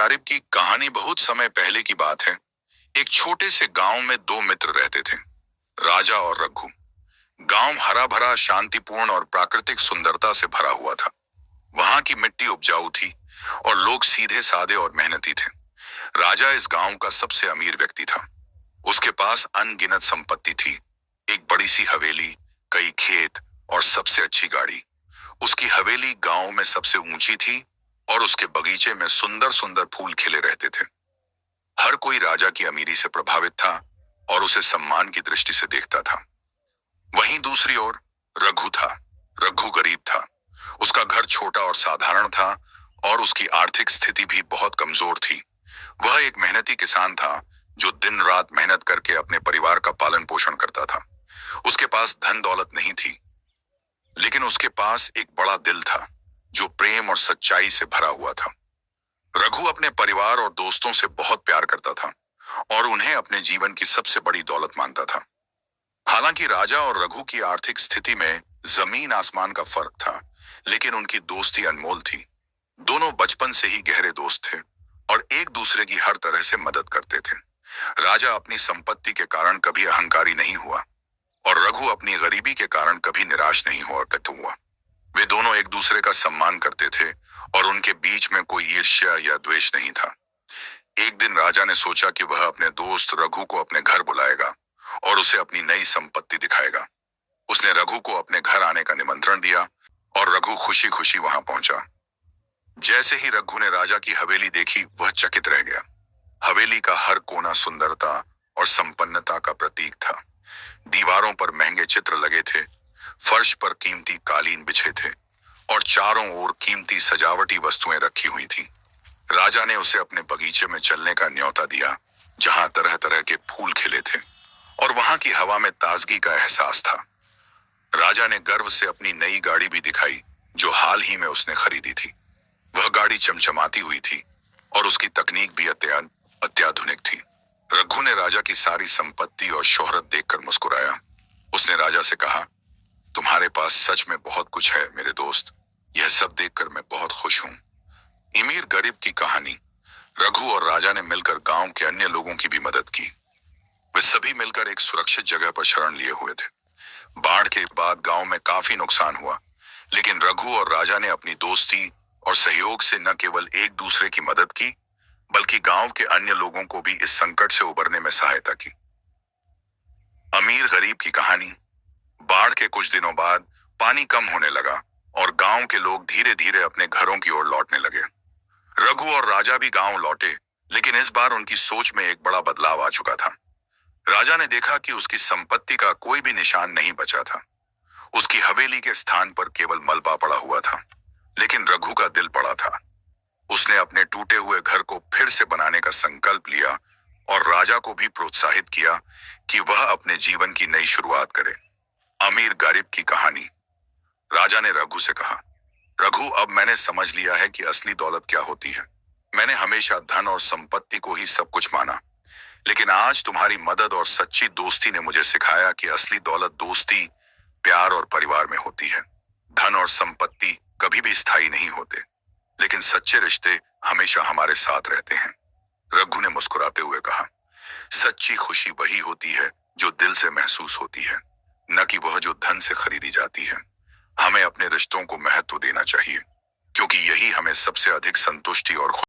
गारिब की कहानी बहुत समय पहले की बात है। एक छोटे से गांव में दो मित्र रहते थे, राजा और रघु। गांव हरा भरा, शांतिपूर्ण और प्राकृतिक सुंदरता से भरा हुआ था। वहां की मिट्टी उपजाऊ थी और लोग सीधे साधे और मेहनती थे। राजा इस गांव का सबसे अमीर व्यक्ति था। उसके पास अनगिनत संपत्ति थी, एक बड़ी सी हवेली, कई खेत और सबसे अच्छी गाड़ी। उसकी हवेली गांव में सबसे ऊंची थी और उसके बगीचे में सुंदर सुंदर फूल खिले रहते थे। हर कोई राजा की अमीरी से प्रभावित था और उसे सम्मान की दृष्टि से देखता था। वहीं दूसरी ओर रघु था। रघु गरीब था। उसका घर छोटा और साधारण था और उसकी आर्थिक स्थिति भी बहुत कमजोर थी। वह एक मेहनती किसान था जो दिन रात मेहनत करके अपने परिवार का पालन पोषण करता था। उसके पास धन दौलत नहीं थी, लेकिन उसके पास एक बड़ा दिल था जो प्रेम और सच्चाई से भरा हुआ था। रघु अपने परिवार और दोस्तों से बहुत प्यार करता था और उन्हें अपने जीवन की सबसे बड़ी दौलत मानता था। हालांकि राजा और रघु की आर्थिक स्थिति में जमीन आसमान का फर्क था, लेकिन उनकी दोस्ती अनमोल थी। दोनों बचपन से ही गहरे दोस्त थे और एक दूसरे की हर तरह से मदद करते थे। राजा अपनी संपत्ति के कारण कभी अहंकारी नहीं हुआ और रघु अपनी गरीबी के कारण कभी निराश नहीं हुआ। वे दोनों एक दूसरे का सम्मान करते थे और उनके बीच में कोई ईर्ष्या या द्वेष नहीं था। एक दिन राजा ने सोचा कि वह अपने दोस्त रघु को अपने घर बुलाएगा और उसे अपनी नई संपत्ति दिखाएगा। उसने रघु को अपने घर आने का निमंत्रण दिया और रघु खुशी खुशी वहां पहुंचा। जैसे ही रघु ने राजा की हवेली देखी, वह चकित रह गया। हवेली का हर कोना सुंदरता और संपन्नता का प्रतीक था। दीवारों पर महंगे चित्र लगे थे, फर्श पर कीमती कालीन बिछे थे और चारों ओर कीमती सजावटी वस्तुएं रखी हुई थी। राजा ने उसे अपने बगीचे में चलने का न्योता दिया, जहां तरह तरह के फूल खिले थे और वहां की हवा में ताजगी का एहसास था। राजा ने गर्व से अपनी नई गाड़ी भी दिखाई, जो हाल ही में उसने खरीदी थी। वह गाड़ी चमचमाती हुई थी और उसकी तकनीक भी अत्याधुनिक थी। रघु ने राजा की सारी संपत्ति और शोहरत देखकर मुस्कुराया। उसने राजा से कहा, तुम्हारे पास सच में बहुत कुछ है मेरे दोस्त। यह सब देखकर मैं बहुत खुश हूं। अमीर गरीब की कहानी। रघु और राजा ने मिलकर गांव के अन्य लोगों की भी मदद की। वे सभी मिलकर एक सुरक्षित जगह पर शरण लिए हुए थे। बाढ़ के बाद गांव में काफी नुकसान हुआ, लेकिन रघु और राजा ने अपनी दोस्ती और सहयोग से न केवल एक दूसरे की मदद की, बल्कि गांव के अन्य लोगों को भी इस संकट से उबरने में सहायता की। अमीर गरीब की कहानी। बाढ़ के कुछ दिनों बाद पानी कम होने लगा और गांव के लोग धीरे धीरे अपने घरों की ओर लौटने लगे। रघु और राजा भी गांव लौटे, लेकिन इस बार उनकी सोच में एक बड़ा बदलाव आ चुका था। राजा ने देखा कि उसकी संपत्ति का कोई भी निशान नहीं बचा था। उसकी हवेली के स्थान पर केवल मलबा पड़ा हुआ था, लेकिन रघु का दिल बड़ा था। उसने अपने टूटे हुए घर को फिर से बनाने का संकल्प लिया और राजा को भी प्रोत्साहित किया कि वह अपने जीवन की नई शुरुआत करे। अमीर गरीब की कहानी। राजा ने रघु से कहा, रघु, अब मैंने समझ लिया है कि असली दौलत क्या होती है। मैंने हमेशा धन और संपत्ति को ही सब कुछ माना, लेकिन आज तुम्हारी मदद और सच्ची दोस्ती ने मुझे सिखाया कि असली दौलत दोस्ती, प्यार और परिवार में होती है। धन और संपत्ति कभी भी स्थायी नहीं होते, लेकिन सच्चे रिश्ते हमेशा हमारे साथ रहते हैं। रघु ने मुस्कुराते हुए कहा, सच्ची खुशी वही होती है जो दिल से महसूस होती है, न कि वह जो धन से खरीदी जाती है। हमें अपने रिश्तों को महत्व देना चाहिए, क्योंकि यही हमें सबसे अधिक संतुष्टि और